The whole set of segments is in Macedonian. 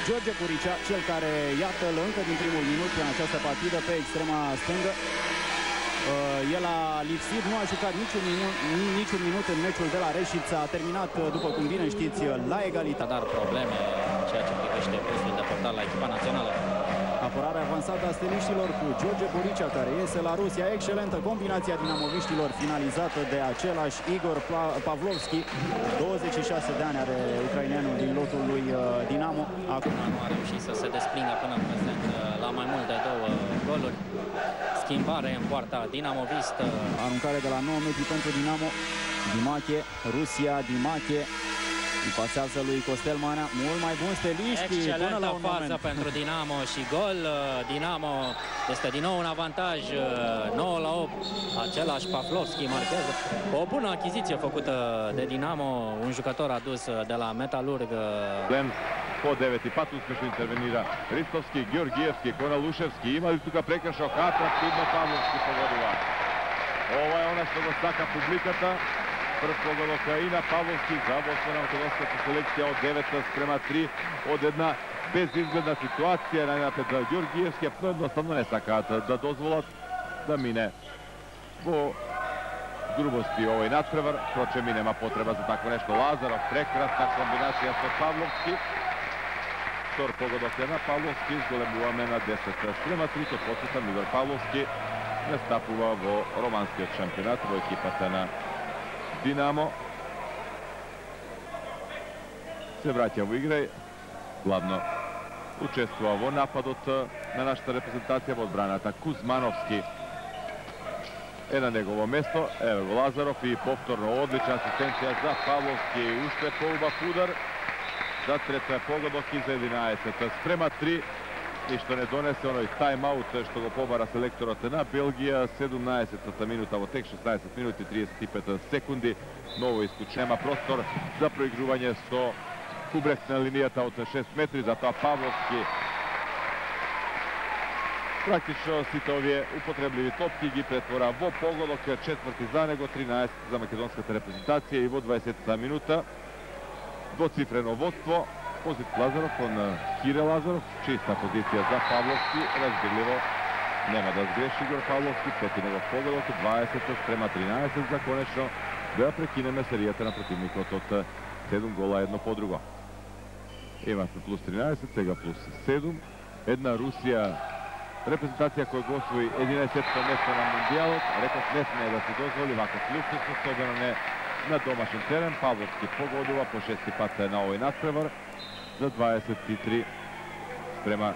George Buricea, cel care, iată-l încă din primul minut în această partidă pe extrema stângă. El a lipsit, nu a jucat niciun minut în meciul de la Reșița. A terminat, după cum bine știți, la egalitate. Dar probleme în ceea ce privește postul de portar la echipa națională. Apărarea avansată a steliștilor cu George Buricea, care iese la Rusia. Excelentă combinația dinamoviștilor, finalizată de același Igor Pavlovski. 26 de ani are ucraineanul din lotul lui Dinamo. Acum nu a reușit să se desprindă până în prezent la mai mult de 2 goluri. Schimbare în poarta dinamovistă. Aruncare de la 9 metri pentru Dinamo. Dimache, Rusia, Dimache. Îi pasează lui Costel Manea, mult mai bun steliști. Excelentă fază pentru Dinamo și gol. Dinamo este din nou în avantaj, 9-8. Același Pavlovski marchează. O bună achiziție făcută de Dinamo, un jucător adus de la Metalurg. По 9 пат успешно интервенира Ристовски, Георгиевски, Коналушевски. Има ли тука прекршок? Атрактивно Павловски погодува. Ова е она што го сака публиката. Прв погодок и на Павловски за водство на македонската селекција од 9-3 од една безизгледна ситуација. Најнапред за Георгиевски, но едноставно не сакаат да дозволат да мине во грубости овој надпревар. Впрочем, и нема потреба за такво нешто. Лазаров, прекрасна комбинација со Павловски. Втор погодок на Павловски, зголемуваме на 10-3. Со посетен Игор Павловски настапува во романскиот шампионат во екипата на Динамо. Се враќа во игра, главно учествува во нападот на нашата репрезентација во одбраната. Кузмановски е на негово место. Еве го Лазаров и повторно одлична асистенција за Павловски. Уште поубав удар за трета погодок и за 11-3. И што не донесе оној тајм-аут што го побара селекторот на Белгија. 17-та минута во тек, 16 минути 35 секунди. Ново исклучение, нема простор за проигрување со Кубрек на линијата од 6 метри, затоа Павловски практично сите овие употребливи топки ги претвора во погодок, четврти за него, 13 за македонската репрезентација и во 20-та минута двоцифрено водство. Позит Лазаров кон Кире Лазаров, чиста позиција за Павловски, разбирливо нема да сгреши Игор Павловски, пети негов погодок, 20-13 за конечно да прекинеме серијата на противникот од 7 гола едно по друго. Имате плюс 13, сега плюс 7. Една Русија репрезентација која го освои 11-то место на Мундијалот, реков не сме да се дозволи ваков люксус, особено не на домашен терен. Павловски погодува по 6 пат на овој надпревар за 23 спрема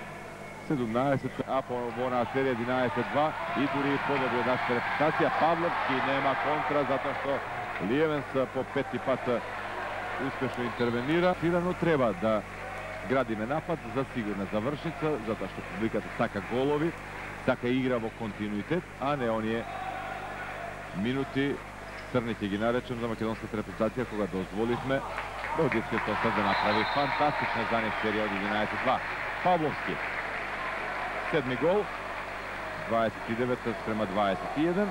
17, а по оваа серија 11-2 и дури подобри од нашата репрезентација. Павловски нема контра затоа што Лиевенс по 5 пат успешно интервенира. Но треба да градиме напад за сигурна завршница, затоа што публиката сака голови, сака игра во континуитет, а не оние минути црни ќе ги наречем за македонската репрезентација кога дозволивме Белгијскиот состав да направи фантастична за нив серија од 11-2. Павловски, седми гол, 29 спрема 21.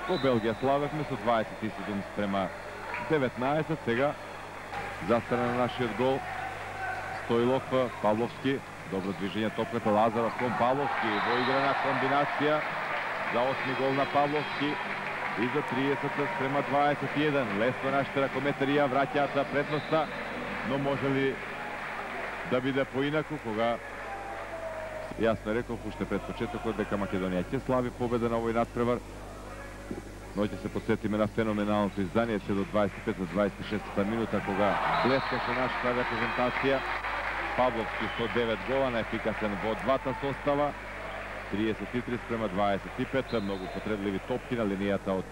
Во Белгија славевме со 27 спрема 19. Сега застана на нашиот гол Стоилов, Павловски, добро движење топката, Лазаров кон Павловски, во играна комбинација за 8 гол на Павловски и за 30 спрема 21. Лесно нашите ракометари ја враќаат предноста, но може ли да биде поинаку кога јасно реков уште пред почетокот дека Македонија ќе слави победа на овој надпревар. Но ќе се подсетиме на феноменалното издание до 25-26 минута кога блескаше нашата репрезентација. Павловски со 9 гола, најефикасен во двата состава. 33 спрема 25, многу потребливи топки на линијата од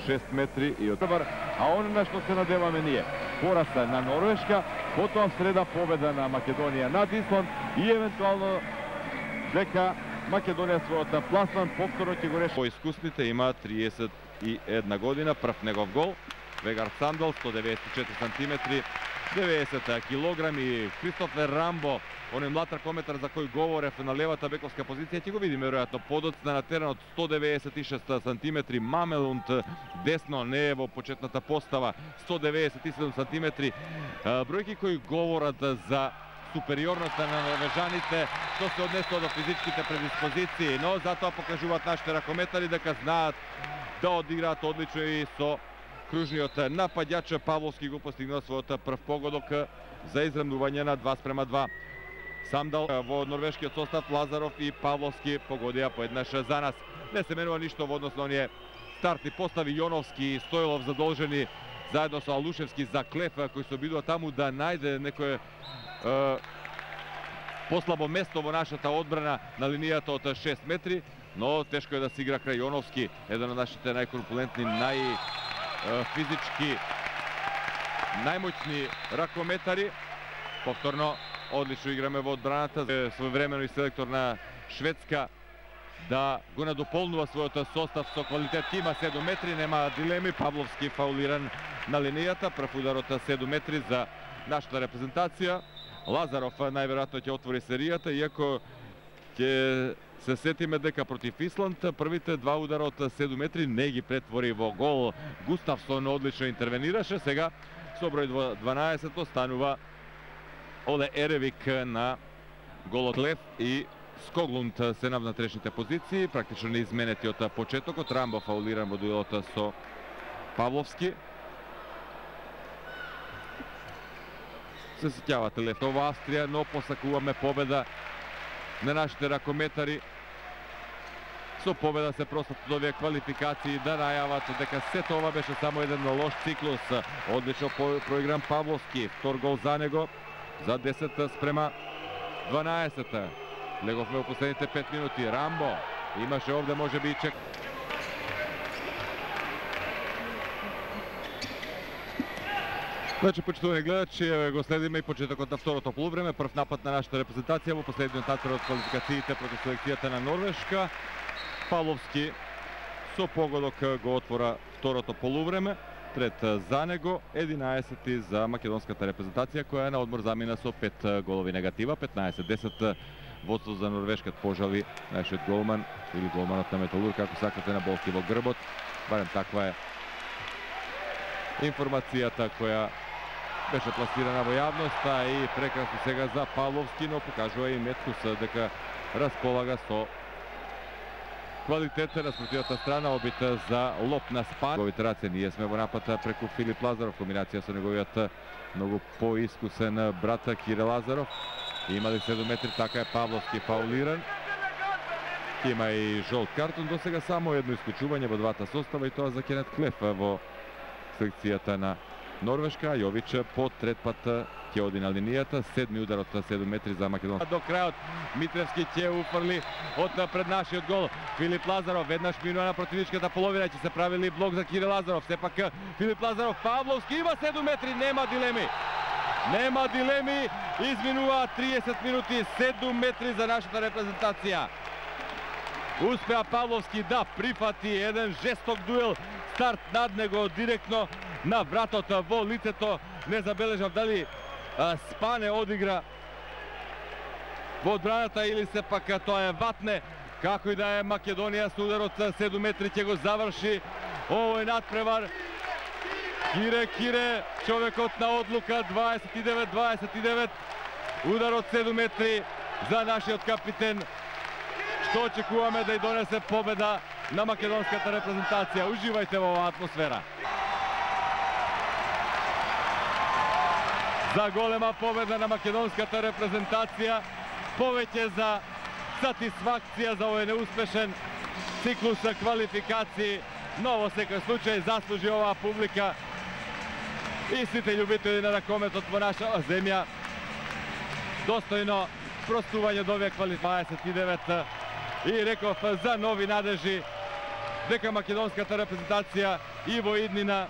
6 метри и од товар. А оно на што се надеваме ние, пораста на Норвешка, потоа среда победа на Македонија над Исланд и евентуално дека Македонија својот пласман повторно ќе го реши. Поискусните има 31 година, прв негов гол. Вегард Сандал, 194 сантиметри, 90 килограми. Кристофер Рамбо, оној млад ракометар за кој говорев на левата бековска позиција, ќе го видиме веројатно подоцна на теренот, 196 сантиметри. Мамелунд десно, не е во почетната постава, 197 сантиметри. Бројки кои говорат за супериорноста на норвежаните, што се однесува до физичките предиспозиции, но затоа покажуваат нашите ракометари дека знаат да одиграат одлично и со кружниот нападјач. Павловски го постигнал својот прв погодок за изравнување на 2:2. Самдал во норвешкиот состав, Лазаров и Павловски погодија поеднаш за нас. Не се менува ништо во однос на оние стартни постави. Јоновски и Стојлов задолжени заедно со Алушевски за Клев, кој се обидува таму да најде некое послабо место во нашата одбрана на линијата од 6 метри, но тешко е да се игра крај Јоновски, еден од нашите најкорпулентни, најфизички, најмоćни ракометари. Повторно, одлично играме во одбраната. Своевремено и селектор на Шведска да го надополнува својот состав со квалитет. Има 7 метри, нема дилеми. Павловски фаулиран на линијата. Прв удар од 7 метри за нашата репрезентација. Лазаров најверојатно ќе отвори серијата, иако ќе се сетиме дека против Исланд првите два удара од 7 метри не ги претвори во гол. Густавсон одлично интервенираше. Сега со број 12 останува Оле Еревик на голот Лев и Скоглунд се на внатрешните позиции, практично неизменети од почетокот. Рамбо фаулиран во дуелот со Павловски. Се сеќавате Лев во Австрија, но посакуваме победа на нашите ракометари. Со победа се простат од овие квалификации да најават дека сето ова беше само еден лош циклус. Одлично проигран Павловски, втор гол за него за 10:12. Леговме во последните 5 минути. Рамбо имаше овде можеби и чек. Значи, почитувани гледачи, го следиме и почетокот на второто полувреме. Прв напад на нашата репрезентација во последниот натпред од квалификациите против селекцијата на Норвешка. Павловски со погодок го отвора второто полувреме. Трет за него, 11 за македонската репрезентација, која на одмор замина со 5 голови негатива. 15-10 водство за Норвешката пожали нашиот голман или голманот на Металург, како сакате, на болки во грбот. Барем таква е информацијата која беше пласирана во јавноста и прекрасно сега за Павловски, но покажува и Меткус дека располага со квалитет на спротивната страна. Обид за лоп на Спан. Неговите раце, ние сме во напад преку Филип Лазаров, комбинација со неговиот многу поискусен брат Кире Лазаров. Има ли 7 метри, така е, Павловски фаулиран. Има и жолт картон, до сега само едно исклучување во двата состава и тоа за Кенет Клев во селекцијата на Норвешка. Јович по трет пат ќе оди на линијата. Седми удар од 7 метри за Македонија. До крајот Митревски ќе уфрли од пред нашиот гол. Филип Лазаров веднаш минува на противничката половина, ќе се прави ли блок за Кире Лазаров. Сепак Филип Лазаров, Павловски има 7 метри, нема дилеми. Нема дилеми, изминува 30 минути, 7 метри за нашата репрезентација. Успеа Павловски да прифати еден жесток дуел, старт над него директно на вратот во лицето. Не забележав дали Спане одигра во одбраната или сепак тоа е ватне. Како и да е, Македонија со ударот 7 метри ќе го заврши овој надпревар. Кире, човекот на одлука, 29-29. Ударот 7 метри за нашиот капитен, што очекуваме да ја донесе победа на македонската репрезентација. Уживајте во оваа атмосфера. За голема победа на македонската репрезентација, повеќе за сатисфакција за овој неуспешен циклус квалификации, но во секој случај заслужи оваа публика и сите љубители на ракометот во нашата земја. Достојно простување до овие квалификации 29 и реков за нови надежи дека македонската репрезентација и во иднина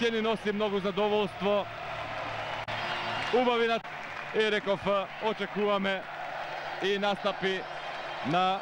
ќе ни носи многу задоволство. Убавина и реков очекуваме и настапи на